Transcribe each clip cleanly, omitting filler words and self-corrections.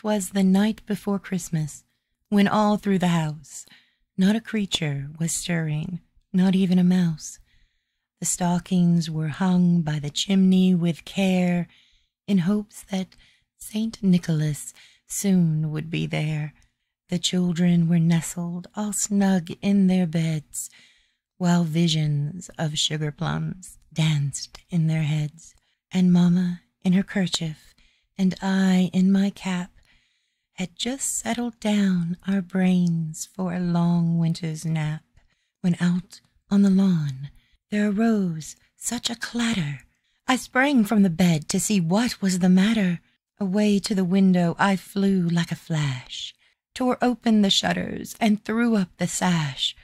'twas the night before Christmas, when all through the house not a creature was stirring, not even a mouse. The stockings were hung by the chimney with care, in hopes that Saint Nicholas soon would be there. The children were nestled all snug in their beds, while visions of sugar plums danced in their heads. And Mamma, in her kerchief, and I in my cap, had just settled down our brains for a long winter's nap, when out on the lawn there arose such a clatter. I sprang from the bed to see what was the matter. Away to the window I flew like a flash, tore open the shutters and threw up the sash.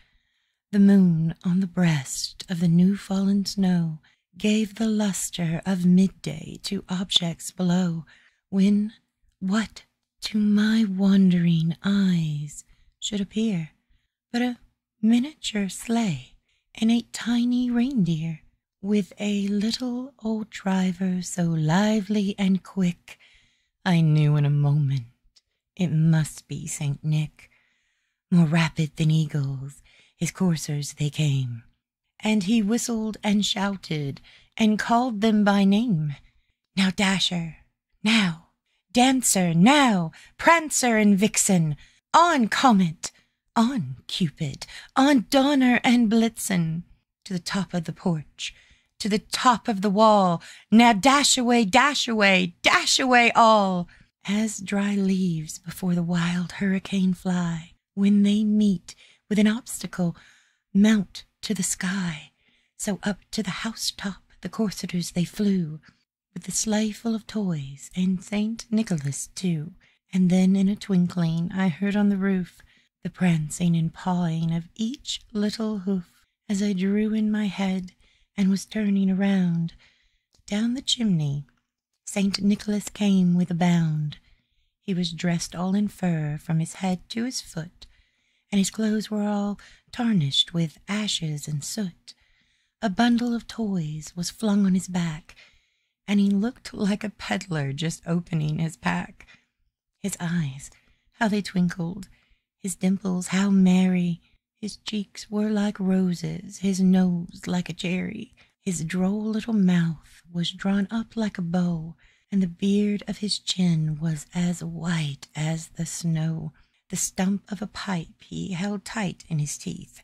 The moon on the breast of the new-fallen snow gave the lustre of midday to objects below, when what to my wondering eyes should appear but a miniature sleigh and a tiny reindeer, with a little old driver so lively and quick, I knew in a moment it must be Saint Nick. More rapid than eagles, his coursers they came, and he whistled and shouted and called them by name. Now Dasher, now Dancer, now Prancer and Vixen, on Comet, on Cupid, on Donner and Blitzen, to the top of the porch, to the top of the wall. Now dash away, dash away, dash away all, as dry leaves before the wild hurricane fly, when they meet with an obstacle, mount to the sky. So up to the housetop the coursers they flew, with the sleigh full of toys, and Saint Nicholas too. And then in a twinkling I heard on the roof the prancing and pawing of each little hoof, as I drew in my head and was turning around. Down the chimney Saint Nicholas came with a bound. He was dressed all in fur from his head to his foot, and his clothes were all tarnished with ashes and soot. A bundle of toys was flung on his back, and he looked like a peddler just opening his pack. His eyes, how they twinkled, his dimples how merry, his cheeks were like roses, his nose like a cherry, his droll little mouth was drawn up like a bow, and the beard of his chin was as white as the snow. The stump of a pipe he held tight in his teeth,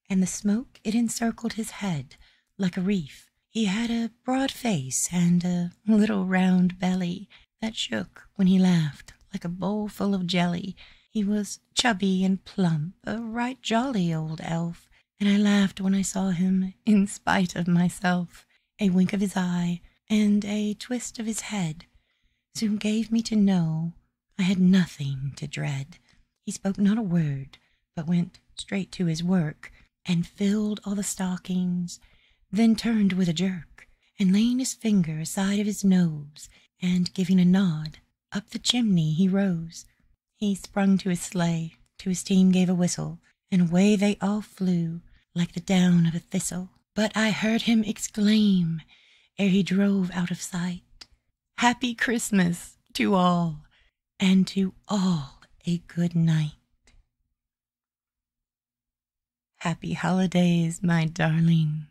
and the smoke it encircled his head like a wreath. He had a broad face and a little round belly that shook when he laughed like a bowl full of jelly. He was chubby and plump, a right jolly old elf, and I laughed when I saw him in spite of myself. A wink of his eye and a twist of his head soon gave me to know I had nothing to dread. He spoke not a word, but went straight to his work, and filled all the stockings, then turned with a jerk, and laying his finger aside of his nose, and giving a nod, up the chimney he rose. He sprung to his sleigh, to his team gave a whistle, and away they all flew, like the down of a thistle. But I heard him exclaim, ere he drove out of sight, "Happy Christmas to all, and to all a good night." Happy holidays, my darlings.